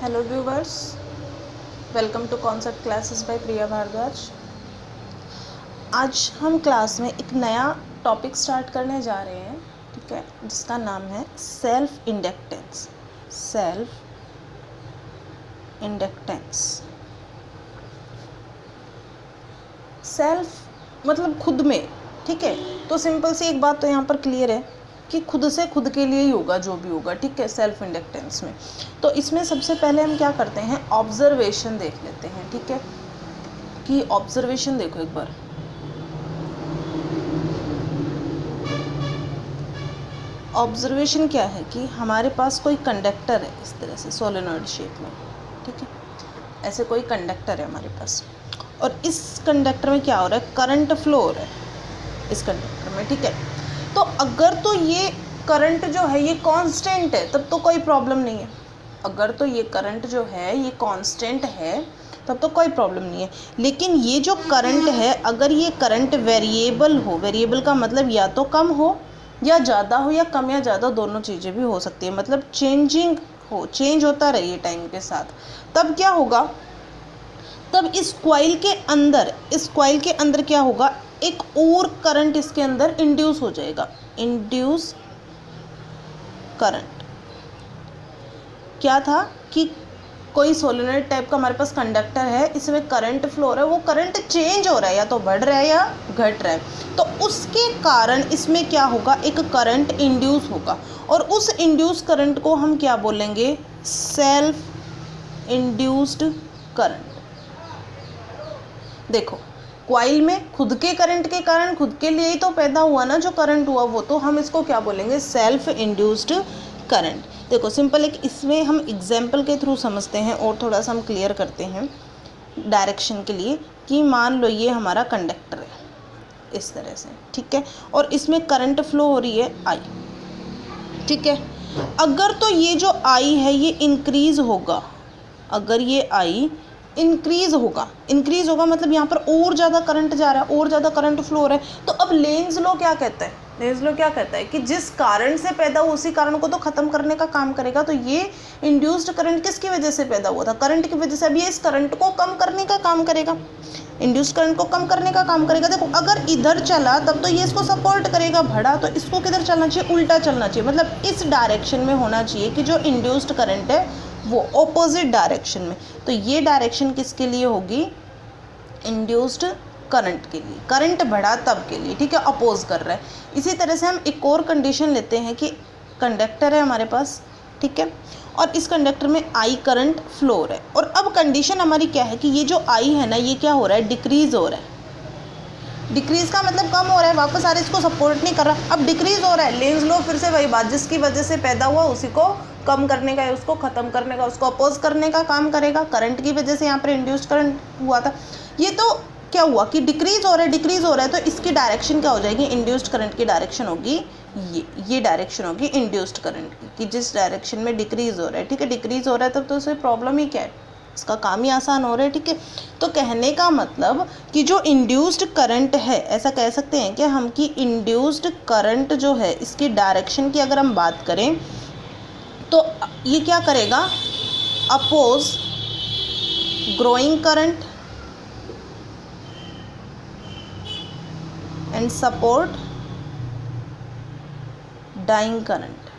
Hello viewers, welcome to concept classes by Priya Bhardwaj. आज हम class में एक नया टॉपिक स्टार्ट करने जा रहे हैं, ठीक है, जिसका नाम है self inductance. Self inductance, self मतलब खुद में, ठीक है। तो सिंपल सी एक बात तो यहाँ पर क्लियर है कि खुद से खुद के लिए ही होगा जो भी होगा, ठीक है, सेल्फ इंडक्टेंस में। तो इसमें सबसे पहले हम क्या करते हैं, ऑब्जर्वेशन देख लेते हैं, ठीक है, कि ऑब्जर्वेशन देखो एक बार। ऑब्जर्वेशन क्या है कि हमारे पास कोई कंडक्टर है इस तरह से सोलेनॉइड शेप में, ठीक है, ऐसे कोई कंडक्टर है हमारे पास, और इस कंडक्टर में क्या हो रहा है, करंट फ्लो हो रहा है इस कंडक्टर में, ठीक है। तो अगर तो ये करंट जो है ये कांस्टेंट है तब तो कोई प्रॉब्लम नहीं है। अगर तो ये करंट जो है ये कांस्टेंट है तब तो कोई प्रॉब्लम नहीं है। लेकिन ये जो करंट है, अगर ये करंट वेरिएबल हो, वेरिएबल का मतलब या तो कम हो या ज़्यादा हो, या कम या ज़्यादा दोनों चीज़ें भी हो सकती है, मतलब चेंजिंग हो, चेंज होता रहे टाइम के साथ, तब क्या होगा, तब इस कॉइल के अंदर क्या होगा, एक और करंट इसके अंदर इंड्यूस हो जाएगा। इंड्यूस करंट क्या था कि कोई सोलेनॉइड टाइप का हमारे पास कंडक्टर है, इसमें करंट फ्लो हो रहा है, वो करंट चेंज हो रहा है, या तो बढ़ रहा है या घट रहा है। तो उसके कारण इसमें क्या होगा, एक करंट इंड्यूस होगा, और उस इंड्यूस करंट को हम क्या बोलेंगे, सेल्फ इंड्यूस्ड करंट। देखो, कॉइल में खुद के करंट के कारण खुद के लिए ही तो पैदा हुआ ना जो करंट हुआ वो, तो हम इसको क्या बोलेंगे, सेल्फ इंड्यूस्ड करंट। देखो सिंपल एक इसमें हम एग्जाम्पल के थ्रू समझते हैं और थोड़ा सा हम क्लियर करते हैं डायरेक्शन के लिए, कि मान लो ये हमारा कंडक्टर है इस तरह से, ठीक है, और इसमें करंट फ्लो हो रही है आई, ठीक है। अगर तो ये जो आई है ये इंक्रीज होगा, अगर ये आई इंक्रीज होगा मतलब यहाँ पर और ज़्यादा करंट जा रहा है, और ज़्यादा करंट फ्लो हो रहा है। तो अब लेंज लॉ क्या कहता है, लेंज लॉ क्या कहता है कि जिस कारण से पैदा हुआ उसी कारण को तो ख़त्म करने का काम करेगा। तो ये इंड्यूस्ड करंट किसकी वजह से पैदा हुआ था, करंट की वजह से। अब ये इस करंट को कम करने का काम करेगा, इंड्यूस्ड करंट को कम करने का काम करेगा। देखो अगर इधर चला तब तो ये इसको सपोर्ट करेगा, बढ़ा तो इसको किधर चलना चाहिए, उल्टा चलना चाहिए, मतलब इस डायरेक्शन में होना चाहिए कि जो इंड्यूस्ड करंट है वो ऑपोजिट डायरेक्शन में। तो ये डायरेक्शन किसके लिए होगी, इंड्यूस्ड करंट के लिए, करंट बढ़ा तब के लिए, ठीक है, अपोज कर रहा है। इसी तरह से हम एक और कंडीशन लेते हैं कि कंडक्टर है हमारे पास, ठीक है, और इस कंडक्टर में आई करंट फ्लो हो रहा है, और अब कंडीशन हमारी क्या है कि ये जो आई है ना ये क्या हो रहा है, डिक्रीज हो रहा है। डिक्रीज का मतलब कम हो रहा है, वापस आ रहा है, इसको सपोर्ट नहीं कर रहा, अब डिक्रीज हो रहा है। लेंज लॉ फिर से वही बात, जिसकी वजह से पैदा हुआ उसी को कम करने का, उसको ख़त्म करने का, उसको अपोज करने का काम करेगा। करंट की वजह से यहाँ पर इंड्यूस्ड करंट हुआ था, ये तो क्या हुआ कि डिक्रीज हो रहा है, तो इसकी डायरेक्शन क्या हो जाएगी, इंड्यूस्ड करंट की डायरेक्शन होगी ये डायरेक्शन होगी इंड्यूस्ड करंट की, कि जिस डायरेक्शन में डिक्रीज हो रहा है, ठीक है, डिक्रीज हो रहा है तब तो उसे प्रॉब्लम ही क्या है, इसका काम ही आसान हो रहा है, ठीक है। तो कहने का मतलब कि जो इंड्यूस्ड करंट है, ऐसा कह सकते हैं कि हम कि इंड्यूस्ड करंट जो है इसकी डायरेक्शन की अगर हम बात करें तो ये क्या करेगा, oppose growing current and support dying current.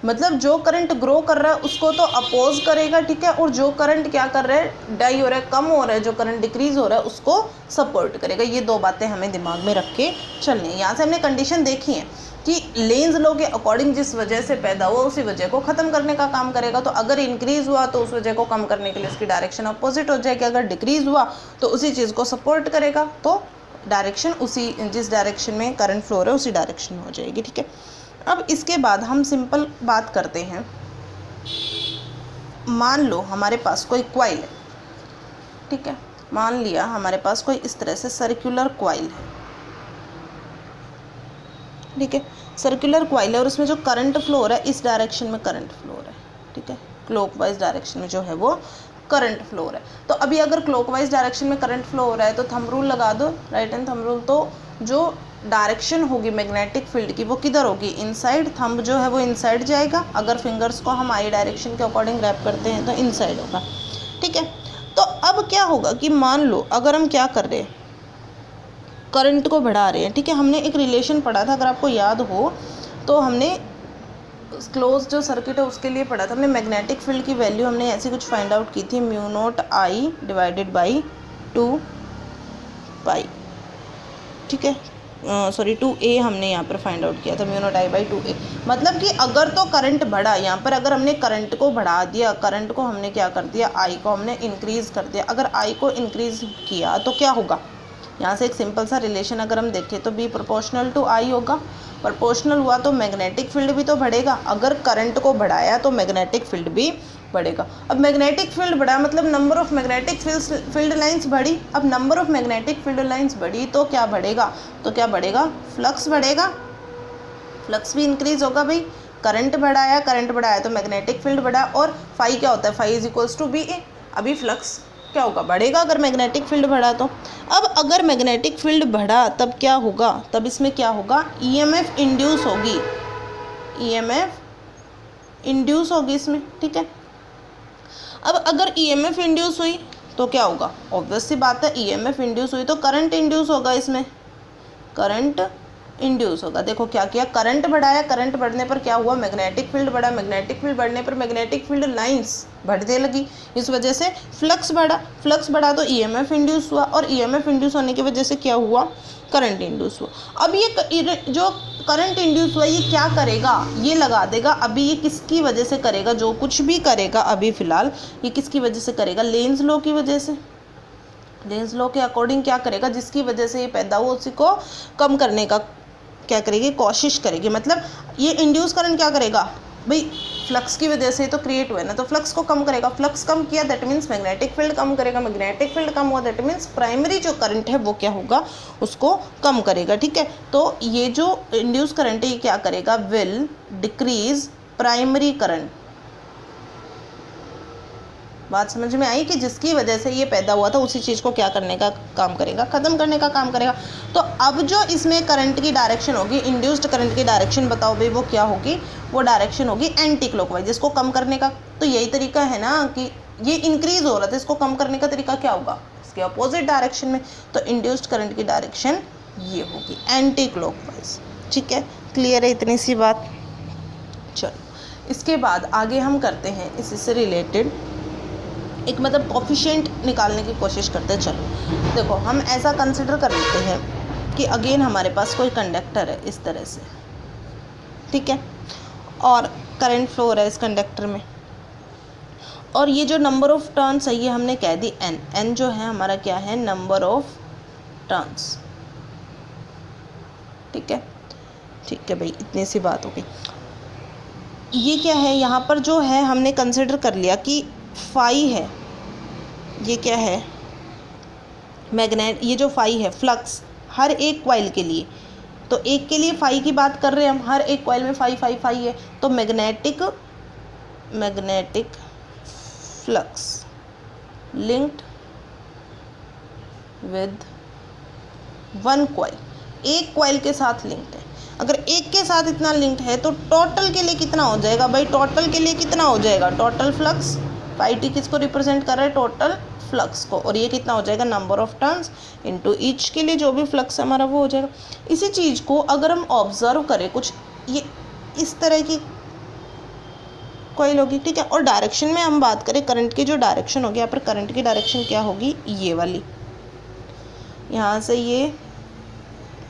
मतलब जो करंट ग्रो कर रहा है उसको तो अपोज करेगा, ठीक है, और जो करंट क्या कर रहा है, डाई हो रहा है, कम हो रहा है, जो करंट डिक्रीज हो रहा है उसको सपोर्ट करेगा। ये दो बातें हमें दिमाग में रख के चलनी है। यहाँ से हमने कंडीशन देखी है कि लेंज लॉ के अकॉर्डिंग जिस वजह से पैदा हुआ उसी वजह को ख़त्म करने का काम करेगा। तो अगर इंक्रीज हुआ तो उस वजह को कम करने के लिए उसकी डायरेक्शन अपोजिट हो जाएगी, अगर डिक्रीज हुआ तो उसी चीज़ को सपोर्ट करेगा, तो डायरेक्शन उसी, जिस डायरेक्शन में करंट फ्लो है उसी डायरेक्शन में हो जाएगी, ठीक है। अब इसके बाद हम सिंपल बात करते हैं, मान लो हमारे पास कोई कॉइल है, ठीक है, मान लिया हमारे पास कोई इस तरह से सर्कुलर कॉइल है, ठीक है, सर्कुलर कॉइल है, और उसमें जो करंट फ्लो हो रहा है इस डायरेक्शन में करंट फ्लो हो रहा है, ठीक है, क्लॉकवाइज डायरेक्शन में जो है वो करंट फ्लो हो रहा है। तो अभी अगर क्लॉकवाइज डायरेक्शन में करंट फ्लो हो रहा है तो थंब रूल लगा दो, राइट हैंड थंब रूल। तो जो डायरेक्शन होगी मैग्नेटिक फील्ड की वो किधर होगी, इनसाइड। थंब जो है वो इनसाइड जाएगा, अगर फिंगर्स को हम आई डायरेक्शन के अकॉर्डिंग रैप करते हैं तो इनसाइड होगा, ठीक है। तो अब क्या होगा कि मान लो अगर हम क्या कर रहे हैं, करंट को बढ़ा रहे हैं, ठीक है। हमने एक रिलेशन पढ़ा था, अगर आपको याद हो तो हमने क्लोज जो सर्किट है उसके लिए पढ़ा था, हमने मैग्नेटिक फील्ड की वैल्यू हमने ऐसी कुछ फाइंड आउट की थी, mu not I divided by 2 पाई, ठीक है, सॉरी 2a हमने यहाँ पर फाइंड आउट किया था, mu not I by 2a। मतलब कि अगर तो करंट बढ़ा, यहाँ पर अगर हमने करंट को बढ़ा दिया, करंट को हमने क्या कर दिया, आई को हमने इंक्रीज़ कर दिया, अगर आई को इंक्रीज़ किया तो क्या होगा, यहाँ से एक सिंपल सा रिलेशन अगर हम देखें तो b प्रोपोर्शनल टू आई होगा, प्रोपोर्शनल हुआ तो मैग्नेटिक फील्ड भी तो बढ़ेगा, अगर करंट को बढ़ाया तो मैग्नेटिक फील्ड भी बढ़ेगा। अब मैग्नेटिक फील्ड बढ़ा मतलब number of magnetic field lines बढ़ी, अब number of magnetic field lines बढ़ी तो क्या बढ़ेगा, तो क्या बढ़ेगा, फ्लक्स बढ़ेगा, फ्लक्स भी इंक्रीज होगा भाई। करंट बढ़ाया तो मैग्नेटिक फील्ड बढ़ा, और फाई क्या होता है, phi is equals to B A, अभी फ्लक्स क्या होगा, बढ़ेगा अगर मैग्नेटिक फील्ड बढ़ा तो। अब अगर मैग्नेटिक फील्ड बढ़ा तब क्या होगा, तब इसमें क्या होगा, ईएमएफ इंड्यूस होगी, ईएमएफ इंड्यूस होगी इसमें, ठीक है। अब अगर ईएमएफ इंड्यूस हुई तो क्या होगा, ऑब्वियस सी बात है, ईएमएफ इंड्यूस हुई तो करंट इंड्यूस होगा, इसमें करंट इंड्यूस होगा। देखो क्या किया, करंट बढ़ाया, करंट बढ़ने पर क्या हुआ, मैग्नेटिक फील्ड बढ़ा, मैग्नेटिक फील्ड बढ़ने पर मैग्नेटिक फील्ड लाइंस बढ़ने लगी, इस वजह से फ्लक्स बढ़ा, फ्लक्स बढ़ा तो ईएमएफ इंड्यूस हुआ, और ईएमएफ इंड्यूस होने की वजह से क्या हुआ, करंट इंड्यूस हुआ। अब ये जो करंट इंड्यूस हुआ ये क्या करेगा, ये लगा देगा, अभी ये किसकी वजह से करेगा, जो कुछ भी करेगा अभी फ़िलहाल ये किसकी वजह से करेगा, लेंज लॉ की वजह से। लेंज लॉ के अकॉर्डिंग क्या करेगा, जिसकी वजह से ये पैदा हुआ उसी को कम करने का क्या करेगी, कोशिश करेगी। मतलब ये इंड्यूस करंट क्या करेगा भाई, फ्लक्स की वजह से तो क्रिएट हुआ है ना, तो फ्लक्स को कम करेगा, फ्लक्स कम किया दैट मीन्स मैग्नेटिक फील्ड कम करेगा, मैग्नेटिक फील्ड कम हुआ दैट मीन्स प्राइमरी जो करंट है वो क्या होगा, उसको कम करेगा, ठीक है। तो ये जो इंड्यूस करंट है ये क्या करेगा, विल डिक्रीज प्राइमरी करंट। बात समझ में आई कि जिसकी वजह से ये पैदा हुआ था उसी चीज़ को क्या करने का काम करेगा, ख़त्म करने का काम करेगा। तो अब जो इसमें करंट की डायरेक्शन होगी, इंड्यूस्ड करंट की डायरेक्शन बताओ भाई वो क्या होगी, वो डायरेक्शन होगी एंटी क्लॉकवाइज। जिसको कम करने का तो यही तरीका है ना कि ये इंक्रीज हो रहा था, इसको कम करने का तरीका क्या होगा, इसके अपोजिट डायरेक्शन में। तो इंड्यूस्ड करंट की डायरेक्शन ये होगी एंटी क्लॉकवाइज, ठीक है। क्लियर है इतनी सी बात। चलो इसके बाद आगे हम करते हैं इससे रिलेटेड एक मतलब कोफिशिएंट निकालने की कोशिश करते हैं। चलो देखो हम ऐसा कंसिडर कर लेते हैं कि अगेन हमारे पास कोई कंडक्टर है इस तरह से, ठीक है, और करंट फ्लो हो रहा है इस कंडक्टर में, और ये जो नंबर ऑफ टर्न्स है ये हमने कह दी n, n जो है हमारा क्या है, नंबर ऑफ टर्न्स, ठीक है, ठीक है भाई इतनी सी बात हो गई। ये क्या है, यहाँ पर जो है हमने कंसिडर कर लिया कि फाई है, ये क्या है मैग्नेट, ये जो फाई है फ्लक्स हर एक कॉइल के लिए, तो एक के लिए फाई की बात कर रहे हैं हम, हर एक कॉइल में फाई फाई फाई है, तो magnetic flux linked with one coil, एक कॉइल के साथ लिंक्ड है। अगर एक के साथ इतना लिंक्ड है तो टोटल के लिए कितना हो जाएगा भाई, टोटल के लिए कितना हो जाएगा, टोटल फ्लक्स, फाई टी किसको रिप्रेजेंट कर रहा है, टोटल फ्लक्स को, और ये कितना हो जाएगा, number of turns into each के लिए जो भी फ्लक्स हमारा वो हो जाएगा। इसी चीज़ को अगर हम ऑब्जर्व करें, कुछ ये इस तरह की कॉइल होगी, ठीक है, और डायरेक्शन में हम बात करें करंट की जो डायरेक्शन होगी, यहाँ पर करंट की डायरेक्शन क्या होगी, ये वाली, यहाँ से ये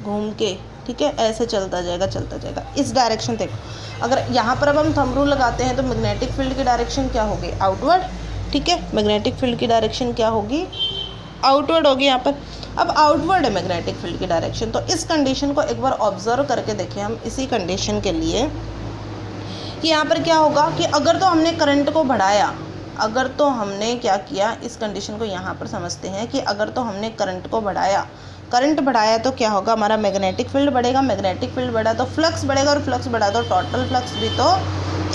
घूम के, ठीक है, ऐसे चलता जाएगा इस डायरेक्शन। देखो अगर यहाँ पर अब हम थंब रूल लगाते हैं तो मैग्नेटिक फील्ड की डायरेक्शन क्या होगी, आउटवर्ड, ठीक है, मैग्नेटिक फील्ड की डायरेक्शन क्या होगी, आउटवर्ड होगी यहाँ पर। अब आउटवर्ड है मैग्नेटिक फील्ड की डायरेक्शन, तो इस कंडीशन को एक बार ऑब्जर्व करके देखें हम इसी कंडीशन के लिए कि यहाँ पर क्या होगा कि अगर तो हमने करंट को बढ़ाया, अगर तो हमने क्या किया, इस कंडीशन को यहाँ पर समझते हैं कि अगर तो हमने करंट को बढ़ाया, करंट बढ़ाया तो क्या होगा, हमारा मैग्नेटिक फील्ड बढ़ेगा, मैग्नेटिक फील्ड बढ़ा तो फ्लक्स बढ़ेगा, और फ्लक्स बढ़ा तो टोटल फ्लक्स भी तो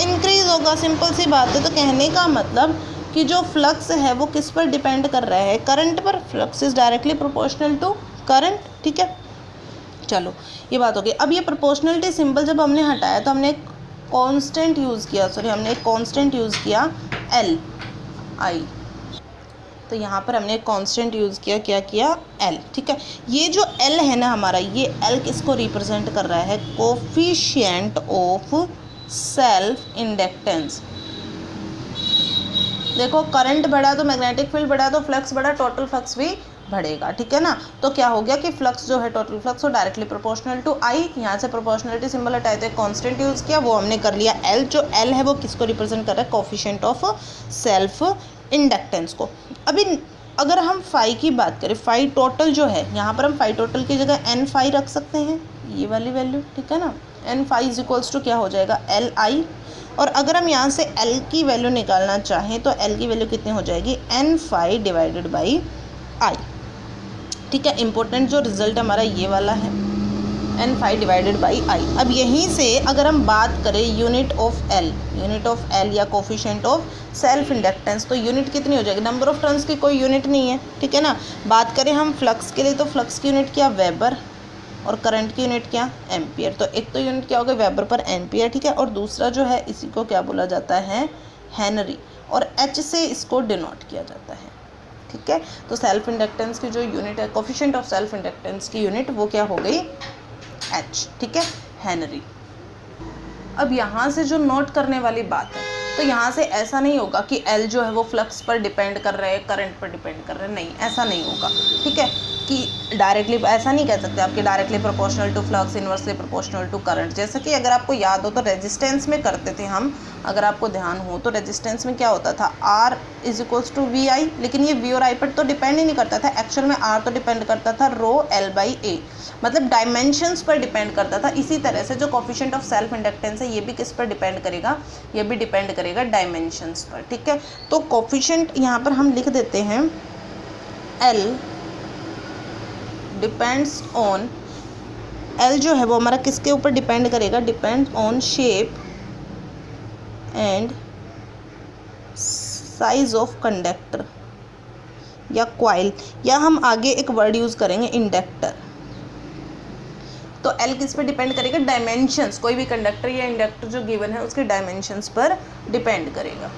इंक्रीज होगा, सिंपल सी बात है। तो कहने का मतलब कि जो फ्लक्स है वो किस पर डिपेंड कर रहा है, करंट पर, flux is directly proportional to current, ठीक है। चलो ये बात हो गई। अब ये प्रोपोर्शनलिटी सिंबल जब हमने हटाया तो हमने एक कांस्टेंट यूज़ किया, हमने एक कांस्टेंट यूज़ किया एल आई। तो यहाँ पर हमने एक कांस्टेंट यूज़ किया, क्या किया, एल। ठीक है, ये जो एल है ना हमारा, ये एल किसको रिप्रेजेंट कर रहा है, कोफिशिएंट ऑफ सेल्फ इंडक्टेंस। देखो करंट बढ़ा तो मैग्नेटिक फील्ड बढ़ा तो फ्लक्स बढ़ा, टोटल फ्लक्स भी बढ़ेगा। ठीक है ना, तो क्या हो गया कि फ्लक्स जो है टोटल फ्लक्स वो डायरेक्टली प्रोपोर्शनल टू आई। यहाँ से प्रोपोर्शनलिटी सिंबल हटाए तो एक कांस्टेंट यूज़ किया, वो हमने कर लिया एल। जो एल है वो किसको रिप्रेजेंट कर रहा है, कोफिशिएंट ऑफ सेल्फ इंडक्टेंस को। अभी अगर हम फाई की बात करें, फाई टोटल जो है, यहाँ पर हम फाई टोटल की जगह एन फाई रख सकते हैं, ये वाली वैल्यू। ठीक है ना, N phi is equals to क्या हो जाएगा, एल आई। और अगर हम यहाँ से एल की वैल्यू निकालना चाहें तो एल की वैल्यू कितनी हो जाएगी, N phi divided by I. ठीक है, इंपॉर्टेंट जो रिजल्ट हमारा ये वाला है, N phi divided by I. अब यहीं से अगर हम बात करें यूनिट ऑफ एल या कोफिशिएंट ऑफ सेल्फ इंडक्टेंस, तो यूनिट कितनी हो जाएगी, नंबर ऑफ टर्न्स की कोई यूनिट नहीं है। ठीक है ना, बात करें हम फ्लक्स के लिए तो फ्लक्स की यूनिट क्या, वेबर, और करंट की यूनिट क्या, एम्पियर। तो एक तो यूनिट क्या होगा, वेबर पर एम्पियर। ठीक है, और दूसरा जो है इसी को क्या बोला जाता है, हेनरी, और एच से इसको डिनोट किया जाता है। ठीक है, तो सेल्फ इंडक्टेंस की जो यूनिट है, कोफिशिएंट ऑफ सेल्फ इंडक्टेंस की यूनिट वो क्या हो गई, एच। ठीक है, हेनरी। अब यहाँ से जो नोट करने वाली बात है, तो यहाँ से ऐसा नहीं होगा कि एल जो है वो फ्लक्स पर डिपेंड कर रहे हैं, करंट पर डिपेंड कर रहे हैं, नहीं, ऐसा नहीं होगा। ठीक है, कि डायरेक्टली ऐसा नहीं कह सकते आपके directly proportional to flux, inversely proportional to current. जैसे कि अगर आपको याद हो तो रेजिस्टेंस में करते थे हम, अगर आपको ध्यान हो तो रेजिस्टेंस में क्या होता था, R is equals to V I, लेकिन ये वी और आई पर तो डिपेंड ही नहीं करता था, एक्चुअल में आर तो डिपेंड करता था रो एल बाई ए, मतलब डायमेंशंस पर डिपेंड करता था। इसी तरह से जो कोफिशिएंट ऑफ सेल्फ इंडक्टेंस है ये भी किस पर डिपेंड करेगा, ये भी डिपेंड करेगा डायमेंशंस पर। ठीक है, तो कोफिशिएंट यहाँ पर हम लिख देते हैं एल डिपेंड्स ऑन, एल जो है वो हमारा किसके ऊपर डिपेंड करेगा, depends on shape and size of conductor या क्वाइल, या हम आगे एक वर्ड यूज़ करेंगे इंडक्टर। तो एल किस पर डिपेंड करेगा, डायमेंशंस, कोई भी कंडक्टर या इंडक्टर जो गिवन है उसके डायमेंशंस पर डिपेंड करेगा।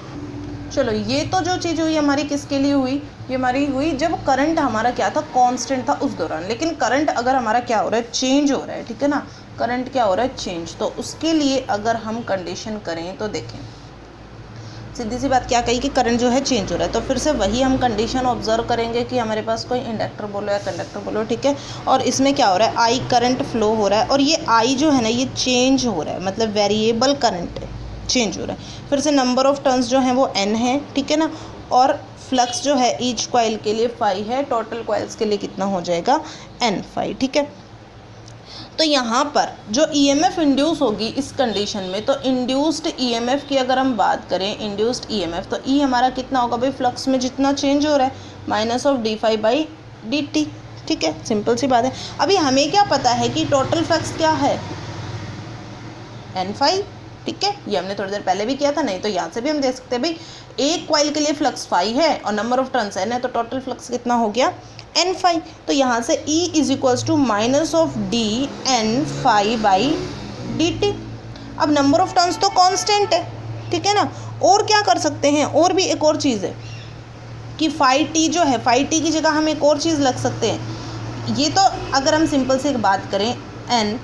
चलो, ये तो जो चीज़ हुई हमारी किसके लिए हुई, ये हमारी हुई जब करंट हमारा क्या था, कांस्टेंट था उस दौरान। लेकिन करंट अगर हमारा क्या हो रहा है, चेंज हो रहा है। ठीक है ना, करंट क्या हो रहा है, चेंज। तो उसके लिए अगर हम कंडीशन करें तो देखें, सीधी सी बात क्या कही कि करंट जो है चेंज हो रहा है, तो फिर से वही हम कंडीशन ऑब्जर्व करेंगे कि हमारे पास कोई इंडक्टर बोलो या कंडक्टर बोलो। ठीक है, और इसमें क्या हो रहा है, आई करंट फ्लो हो रहा है, और ये आई जो है ना ये चेंज हो रहा है, मतलब वेरिएबल करंट है, चेंज हो रहा है। फिर से नंबर ऑफ टर्न्स जो हैं वो एन है। ठीक है ना, और फ्लक्स जो है ईच कॉइल के लिए फाई है, टोटल कॉइल्स के लिए कितना हो जाएगा, एन फाई। ठीक है, तो यहाँ पर जो ईएमएफ इंड्यूस होगी इस कंडीशन में, तो इंड्यूस्ड ईएमएफ की अगर हम बात करें, इंड्यूस्ड ईएमएफ, तो ई हमारा कितना होगा भाई, फ्लक्स में जितना चेंज हो रहा है minus of D phi by D T. ठीक है, सिंपल सी बात है। अभी हमें क्या पता है कि टोटल फ्लक्स क्या है, एन फाई। ठीक है, ये हमने थोड़ी देर पहले भी किया था, नहीं तो यहाँ से भी हम देख सकते हैं भाई, एक कॉइल के लिए फ्लक्स फाई है और नंबर ऑफ टर्न्स एन है, तो टोटल फ्लक्स कितना हो गया, एन फाई। तो यहाँ से E is equals to minus of D N phi by D T. अब नंबर ऑफ टर्न्स तो कांस्टेंट है। ठीक है ना, और क्या कर सकते हैं, और भी एक और चीज़ है कि फाई टी जो है, फाई टी की जगह हम एक और चीज़ लग सकते हैं। ये तो अगर हम सिंपल से एक बात करें, N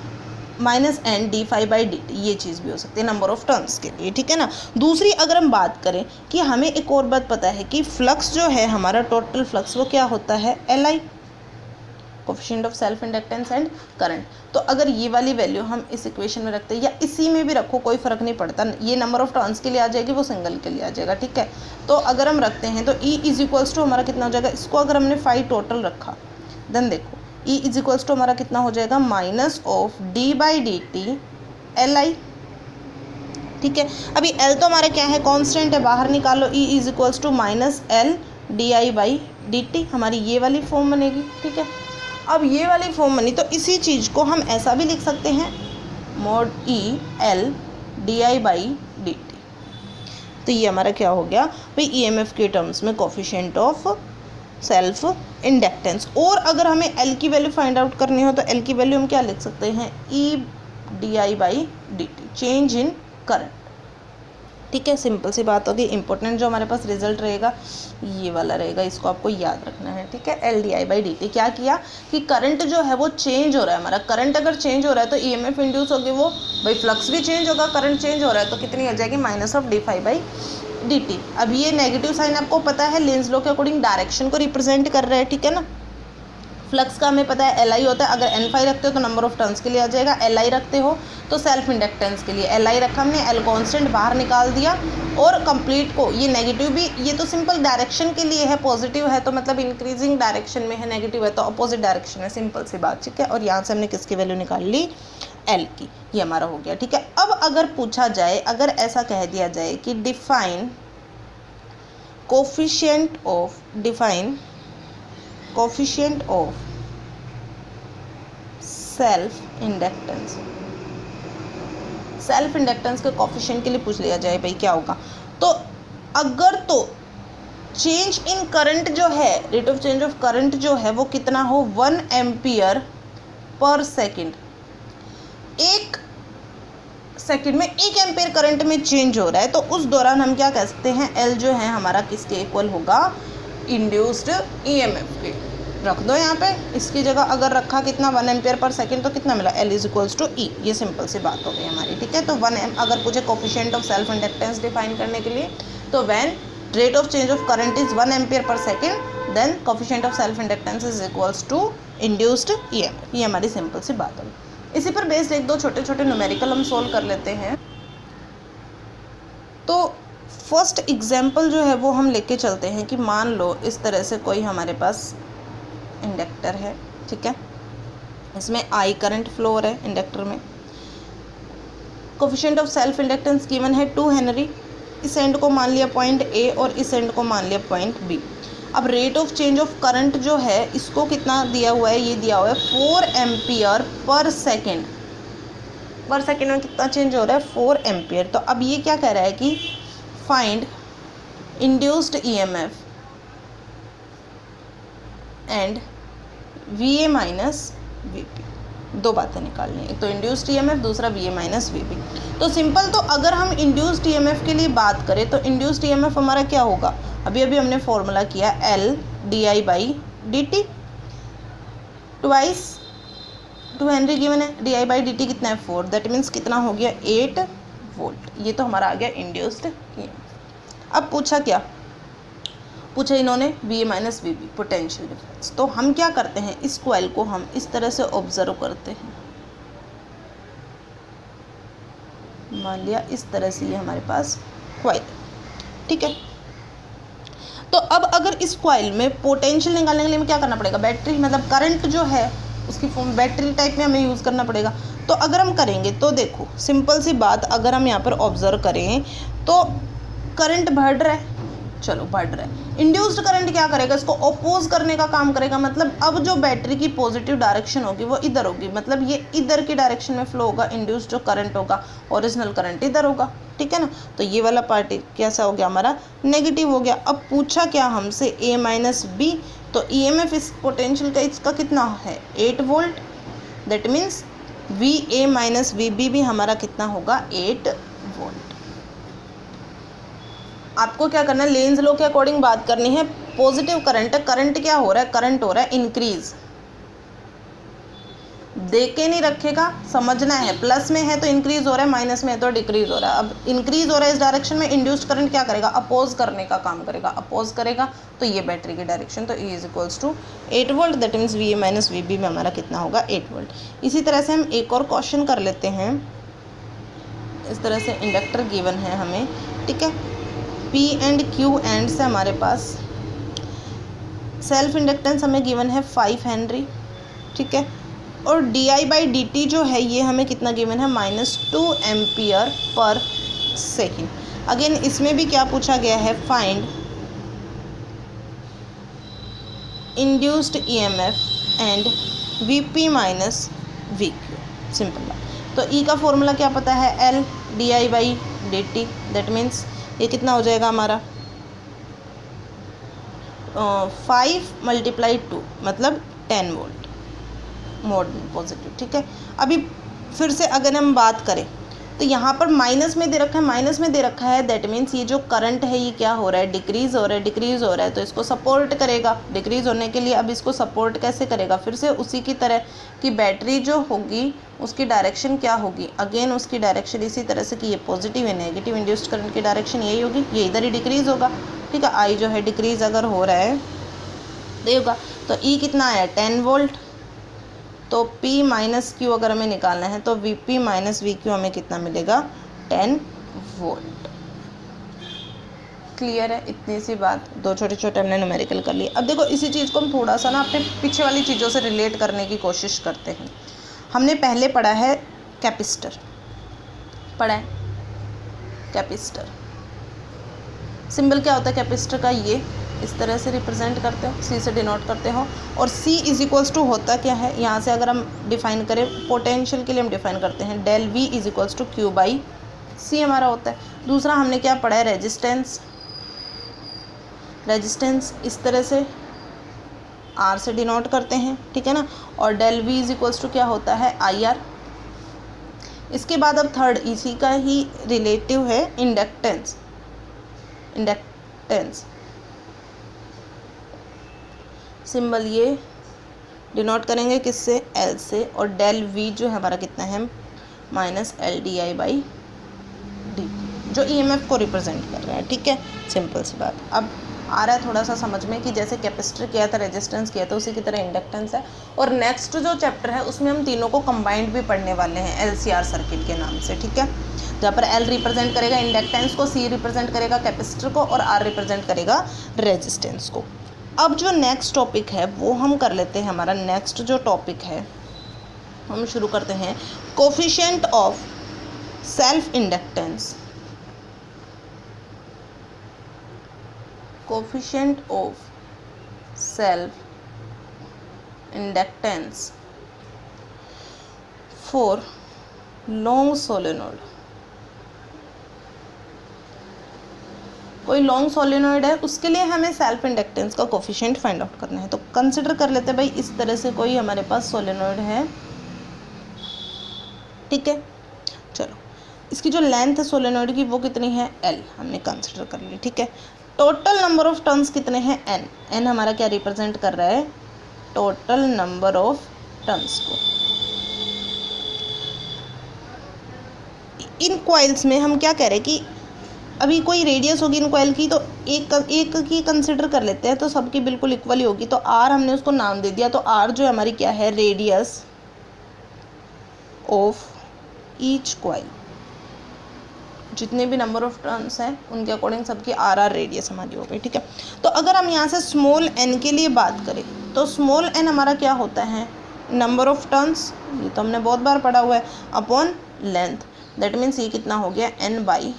minus N D phi by D T, ये चीज़ भी हो सकती है नंबर ऑफ टर्न्स के लिए। ठीक है ना, दूसरी अगर हम बात करें कि हमें एक और बात पता है कि फ्लक्स जो है हमारा टोटल फ्लक्स वो क्या होता है, L I, coefficient of self inductance and current. तो अगर ये वाली वैल्यू हम इस इक्वेशन में रखते हैं या इसी में भी रखो, कोई फ़र्क नहीं पड़ता, ये नंबर ऑफ टर्न्स के लिए आ जाएगी, वो सिंगल के लिए आ जाएगा। ठीक है, तो अगर हम रखते हैं तो E इज इक्वल्स टू हमारा कितना हो जाएगा, इसको अगर हमने फाई टोटल रखा, देन देखो E इज इक्वल्स टू हमारा कितना हो जाएगा, minus of D by D T L I. ठीक है, अभी L तो हमारा क्या है, कांस्टेंट है, बाहर निकालो, E is equals to minus L D I by D T, हमारी ये वाली फॉर्म बनेगी। ठीक है, अब ये वाली फॉर्म बनी तो इसी चीज़ को हम ऐसा भी लिख सकते हैं, mode E L D I by D T. तो ये हमारा क्या हो गया भाई, EMF के टर्म्स में कोफिशिएंट ऑफ सेल्फ इंडक्टेंस। और अगर हमें एल की वैल्यू फाइंड आउट करनी हो तो एल की वैल्यू हम क्या लिख सकते हैं, E D I by D T, change in current. ठीक है, सिंपल सी बात होगी। इंपॉर्टेंट जो हमारे पास रिजल्ट रहेगा ये वाला रहेगा, इसको आपको याद रखना है। ठीक है, L D I by D T. क्या किया कि करंट जो है वो चेंज हो रहा है हमारा, करंट अगर चेंज हो रहा है तो ईएमएफ इंड्यूस होगी, वो भाई फ्लक्स भी चेंज होगा, करंट चेंज हो रहा है तो कितनी हो जाएगी, minus of D five by D T. अब ये नेगेटिव साइन आपको पता है लेंज लॉ के अकॉर्डिंग डायरेक्शन को रिप्रेजेंट कर रहा है। ठीक है ना, फ्लक्स का हमें पता है एल आई होता है, अगर एन फाई रखते हो तो नंबर ऑफ टर्न्स के लिए आ जाएगा, एल आई रखते हो तो सेल्फ इंडक्टेंस के लिए एल आई रखा हमने, एल कॉन्स्टेंट बाहर निकाल दिया। और कंप्लीट को ये नेगेटिव भी, ये तो सिंपल डायरेक्शन के लिए है, पॉजिटिव है तो मतलब इंक्रीजिंग डायरेक्शन में है, नेगेटिव है तो अपोजिट डायरेक्शन में, सिंपल सी बात। ठीक है, और यहाँ से हमने किसकी वैल्यू निकाल ली, एल की, ये हमारा हो गया। ठीक है, अब अगर पूछा जाए, अगर ऐसा कह दिया जाए कि define coefficient of self inductance, self inductance के कोफिशिएंट के लिए पूछ लिया जाए भाई क्या होगा, तो अगर तो चेंज इन करंट जो है, rate of change of current जो है वो कितना हो, 1 एम्पियर पर सेकेंड, एक सेकेंड में 1 एम्पियर करंट में चेंज हो रहा है, तो उस दौरान हम क्या कह सकते हैं, एल जो है हमारा किसके इक्वल होगा, इंड्यूस्ड ईएमएफ के। रख दो यहाँ पे, इसकी जगह अगर रखा कितना 1 एम्पियर पर सेकेंड तो कितना मिला, एल इज इक्वल्स टू ई। ये सिंपल सी बात हो गई हमारी। ठीक है, तो 1 एम अगर पूछे coefficient of self inductance define करने के लिए, तो when rate of change of current is 1 ampere per second then coefficient of self inductance is equals to induced EMF. ये हमारी सिंपल सी बात होगी। इसी पर बेस्ड एक दो छोटे छोटे न्यूमेरिकल हम सोल्व कर लेते हैं। तो फर्स्ट एग्जाम्पल जो है वो हम लेके चलते हैं कि मान लो इस तरह से कोई हमारे पास इंडक्टर है। ठीक है, इसमें आई करंट फ्लो हो रहा है इंडक्टर में, coefficient of self inductance given है 2 हेनरी, इस एंड को मान लिया पॉइंट ए और इस एंड को मान लिया पॉइंट बी। अब rate of change of current जो है इसको कितना दिया हुआ है, ये दिया हुआ है 4 एम्पियर पर सेकेंड, पर सेकेंड में कितना चेंज हो रहा है, 4 एम्पियर। तो अब ये क्या कह रहा है कि find induced EMF and we A minus V P. दो बातें निकालनी, एक तो इंड्यूस्ड ईएमएफ, दूसरा we A minus V P. तो सिंपल, तो अगर हम इंड्यूस्ड ईएमएफ के लिए बात करें तो इंड्यूस्ड ईएमएफ हमारा क्या होगा, अभी अभी हमने फॉर्मूला किया L D I by D T, twice 2 henry given है, D I by D T कितना है 4, दैट मीन्स कितना हो गया 8 वोल्ट। ये तो हमारा आ गया इंड्यूस्ड ईएमएफ। अब पूछा क्या, पूछा इन्होंने V A minus V B potential difference. तो हम क्या करते हैं, इस कॉइल को हम इस तरह से ऑब्जर्व करते हैं, मान लिया इस तरह से ये हमारे पास कॉइल। ठीक है, तो अब अगर इस कॉइल में पोटेंशियल निकालने के लिए हमें क्या करना पड़ेगा, बैटरी मतलब करंट जो है उसकी फॉर्म बैटरी टाइप में हमें यूज़ करना पड़ेगा। तो अगर हम करेंगे तो देखो सिंपल सी बात, अगर हम यहाँ पर ऑब्जर्व करें तो करंट बढ़ रहा है, चलो बढ़ रहा है, इंड्यूस्ड करंट क्या करेगा, इसको अपोज करने का काम करेगा। मतलब अब जो बैटरी की पॉजिटिव डायरेक्शन होगी वो इधर होगी, मतलब ये इधर की डायरेक्शन में फ्लो होगा, इंड्यूस्ड जो करंट होगा, ओरिजिनल करंट इधर होगा। ठीक है ना, तो ये वाला पार्ट कैसा हो गया हमारा, नेगेटिव हो गया। अब पूछा क्या हमसे ए माइनस बी, तो ईएमएफ इस पोटेंशियल का इसका कितना है 8 volt, that means V A minus V B भी हमारा कितना होगा 8 वोल्ट। आपको क्या करना है, लेंज लॉ के अकॉर्डिंग बात करनी है। पॉजिटिव करंट, करंट क्या हो रहा है, करंट हो रहा है इंक्रीज, देख के नहीं रखेगा, समझना है। प्लस में है तो इंक्रीज हो रहा है, माइनस में है तो डिक्रीज हो रहा है। अब इंक्रीज हो रहा है इस डायरेक्शन में, इंड्यूस्ड करंट क्या करेगा, अपोज करने का काम करेगा, अपोज करेगा तो ये बैटरी की डायरेक्शन, तो E is equals to 8 volt, that means V A minus V B में हमारा कितना होगा 8 वोल्ट। इसी तरह से हम एक और क्वेश्चन कर लेते हैं। इस तरह से इंडक्टर गिवन है हमें, ठीक है, P एंड Q एंड से हमारे पास सेल्फ इंडक्टेंस हमें गिवन है 5 हेनरी, ठीक है, और D I by D T जो है ये हमें कितना गिवन है -2 एम्पियर पर सेकेंड। अगेन इसमें भी क्या पूछा गया है, find induced EMF and V P minus we Q. Simple बात। तो ई का फॉर्मूला क्या पता है, L D I by D T, that means ये कितना हो जाएगा हमारा 5 × 2 मतलब 10 वोल्ट मोड पॉजिटिव, ठीक है। अभी फिर से अगर हम बात करें तो यहाँ पर माइनस में दे रखा है, माइनस में दे रखा है, दैट मीन्स ये जो करंट है ये क्या हो रहा है, डिक्रीज़ हो रहा है, डिक्रीज़ हो रहा है, तो इसको सपोर्ट करेगा। डिक्रीज़ होने के लिए अब इसको सपोर्ट कैसे करेगा, फिर से उसी की तरह कि बैटरी जो होगी उसकी डायरेक्शन क्या होगी, अगेन उसकी डायरेक्शन इसी तरह से कि ये पॉजिटिव है, नेगेटिव इंड्यूस्ड करंट की डायरेक्शन यही होगी, ये इधर ही डिक्रीज़ होगा, ठीक है। आई जो है डिक्रीज़ अगर हो रहा है देगा तो ई कितना आया 10 वोल्ट, तो P माइनस क्यू अगर हमें निकालना है तो Vp माइनस वी क्यू हमें कितना मिलेगा 10 वोल्ट। क्लियर है, इतनी सी बात, दो छोटे छोटे हमने न्यूमेरिकल कर लिए। अब देखो इसी चीज़ को हम थोड़ा सा ना अपने पीछे वाली चीज़ों से रिलेट करने की कोशिश करते हैं। हमने पहले पढ़ा है कैपेसिटर, पढ़ा है कैपेसिटर, सिंबल क्या होता है कैपेसिटर का, ये इस तरह से रिप्रेजेंट करते हो, सी से डिनोट करते हो, और C इज इक्वल्स टू होता क्या है, यहाँ से अगर हम डिफाइन करें पोटेंशियल के लिए हम डिफाइन करते हैं del V is equals to Q by C हमारा होता है। दूसरा हमने क्या पढ़ा है रेजिस्टेंस, रेजिस्टेंस इस तरह से R से डिनोट करते हैं, ठीक है ना, और del V is equals to क्या होता है IR। इसके बाद अब थर्ड इसी का ही रिलेटिव है इंडक्टेंस, इंडक्टेंस सिंबल ये डिनोट करेंगे किससे, L से, और डेल V जो है हमारा कितना है माइनस LDI बाई डी, जो EMF को रिप्रेजेंट कर रहा है, ठीक है। सिंपल सी बात अब आ रहा है थोड़ा सा समझ में कि जैसे कैपेसिटर किया था, रेजिस्टेंस किया था, उसी की तरह इंडक्टेंस है। और नेक्स्ट जो चैप्टर है उसमें हम तीनों को कंबाइंड भी पढ़ने वाले हैं LCR सर्किट के नाम से, ठीक है, जहाँ पर L रिप्रेजेंट करेगा इंडक्टेंस को, C रिप्रेजेंट करेगा कैपेसिटर को, और R रिप्रेजेंट करेगा रेजिस्टेंस को। अब जो नेक्स्ट टॉपिक है वो हम कर लेते हैं, हमारा नेक्स्ट जो टॉपिक है हम शुरू करते हैं coefficient of self inductance, coefficient of self inductance for long solenoid. कोई लॉन्ग सोलेनोइड है उसके लिए हमें सेल्फ इंडक्टेंस का कोफिशिएंट फाइंड आउट करना है। तो कंसिडर कर लेते हैं भाई इस तरह से कोई हमारे पास सोलेनोइड है, ठीक है। चलो इसकी जो लेंथ है सोलेनोइड की वो कितनी है L हमने कंसिडर कर ली, ठीक है। टोटल नंबर ऑफ टर्न्स कितने हैं N, N हमारा क्या रिप्रेजेंट कर रहा है टोटल नंबर ऑफ टर्न्स को। इन कॉइल्स में हम क्या कह रहे हैं कि अभी कोई रेडियस होगी इन कॉइल की तो एक की कंसिडर कर लेते हैं, तो सबकी बिल्कुल इक्वली होगी, तो R हमने उसको नाम दे दिया, तो R जो हमारी क्या है रेडियस ऑफ ईच कॉइल, जितने भी नंबर ऑफ टर्न्स हैं उनके अकॉर्डिंग सबकी R रेडियस हमारी हो गई, ठीक है। तो अगर हम यहाँ से स्मॉल n के लिए बात करें तो स्मॉल n हमारा क्या होता है नंबर ऑफ टर्न्स, ये तो हमने बहुत बार पढ़ा हुआ है, अपॉन लेंथ, दैट मीन्स ये कितना हो गया n बाई।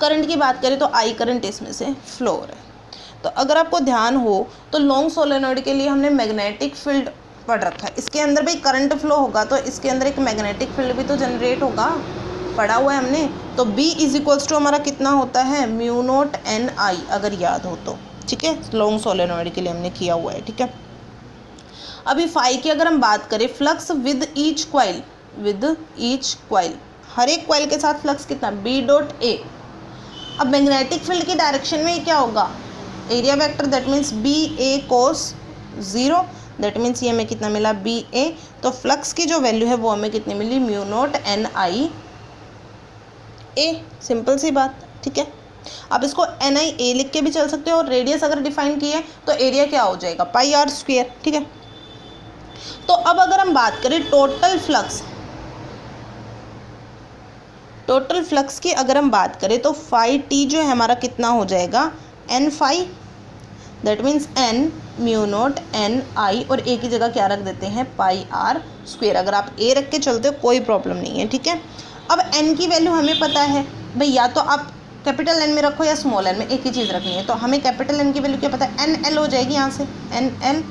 करंट की बात करें तो I करंट इसमें से फ्लो हो रहा है। तो अगर आपको ध्यान हो तो लॉन्ग सोलेनोइड के लिए हमने मैग्नेटिक फील्ड पढ़ रखा है, इसके अंदर भाई करंट फ्लो होगा तो इसके अंदर एक मैग्नेटिक फील्ड भी तो जनरेट होगा, पढ़ा हुआ है हमने। तो B इज इक्वल्स टू हमारा कितना होता है म्यू नॉट NI अगर याद हो तो, ठीक है, लॉन्ग सोलेनोइड के लिए हमने किया हुआ है, ठीक है। अभी फाई की अगर हम बात करें flux with each coil, with each coil, हर एक कॉइल के साथ फ्लक्स कितना B डॉट A। अब मैग्नेटिक फील्ड की डायरेक्शन में क्या होगा area vector, that means BA cos 0, that means ये हमें कितना मिला BA। तो फ्लक्स की जो वैल्यू है वो हमें कितनी मिली mu naught NI A, simple सी बात, ठीक है। आप इसको NIA लिख के भी चल सकते हो, और रेडियस अगर डिफाइन की है तो एरिया क्या हो जाएगा पाई R स्क्वायर, ठीक है। तो अब अगर हम बात करें टोटल फ्लक्स, टोटल फ्लक्स की अगर हम बात करें तो फाई टी जो है हमारा कितना हो जाएगा N phi, that means N mu naught NI, और A की जगह क्या रख देते हैं पाई R स्क्वायर। अगर आप A रख के चलते हो कोई प्रॉब्लम नहीं है, ठीक है। अब N की वैल्यू हमें पता है भाई, या तो आप कैपिटल N में रखो या स्मॉल n में, एक ही चीज़ रखनी है। तो हमें कैपिटल N की वैल्यू क्या पता है NL हो जाएगी, यहाँ से NL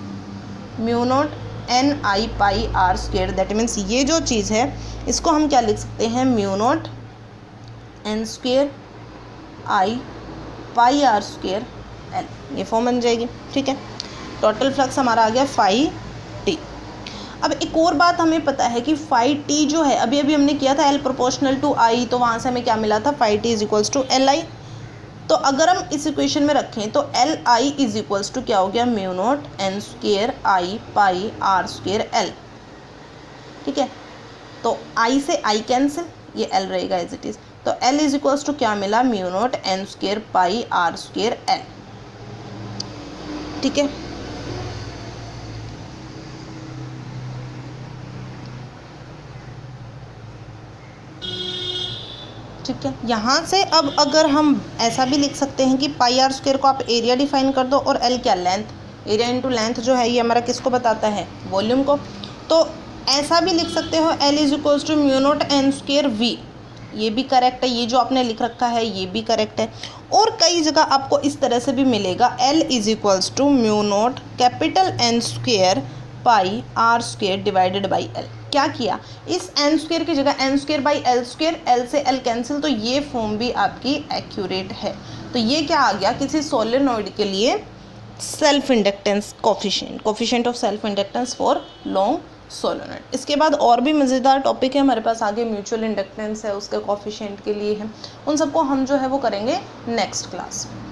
mu naught NI pi R square, that means ये जो चीज़ है इसको हम क्या लिख सकते हैं mu naught N square I pi R square L, ये फॉर्म बन जाएगी। ठीक है, टोटल फ्लक्स हमारा आ गया फाई टी। अब एक और बात हमें पता है कि फाई टी जो है, अभी अभी हमने किया था एल प्रोपोर्शनल टू आई, तो वहाँ से हमें क्या मिला था, phi T is equals to L I. तो अगर हम इस इक्वेशन में रखें तो L I is equals to क्या हो गया, mu naught N square I pi R square L. ठीक है, तो आई से आई कैंसिल, ये एल रहेगा एज इट इज, तो एल इज इक्वल्स टू क्या मिला, mu naught N square pi R square L. ठीक है, ठीक है, यहाँ से अब अगर हम ऐसा भी लिख सकते हैं कि पाई आर स्क्वेयर को आप एरिया डिफाइन कर दो, और एल क्या, लेंथ, एरिया इंटू लेंथ जो है ये हमारा किसको बताता है, वॉल्यूम को। तो ऐसा भी लिख सकते हो L is equals to mu naught N square V, ये भी करेक्ट है, ये जो आपने लिख रखा है ये भी करेक्ट है। और कई जगह आपको इस तरह से भी मिलेगा, L is equals to mu naught capital N square pi R square divided by L. क्या किया, इस एन स्क्वेयर की जगह N square by L square, L से एल कैंसिल, तो ये फॉर्म भी आपकी एक्यूरेट है। तो ये क्या आ गया, किसी सोलेनोइड के लिए self inductance coefficient, coefficient of self inductance for long solenoid. इसके बाद और भी मज़ेदार टॉपिक है हमारे पास आगे, म्यूचुअल इंडक्टेंस है, उसके कोफिशिएंट के लिए है, उन सबको हम जो है वो करेंगे नेक्स्ट क्लास में।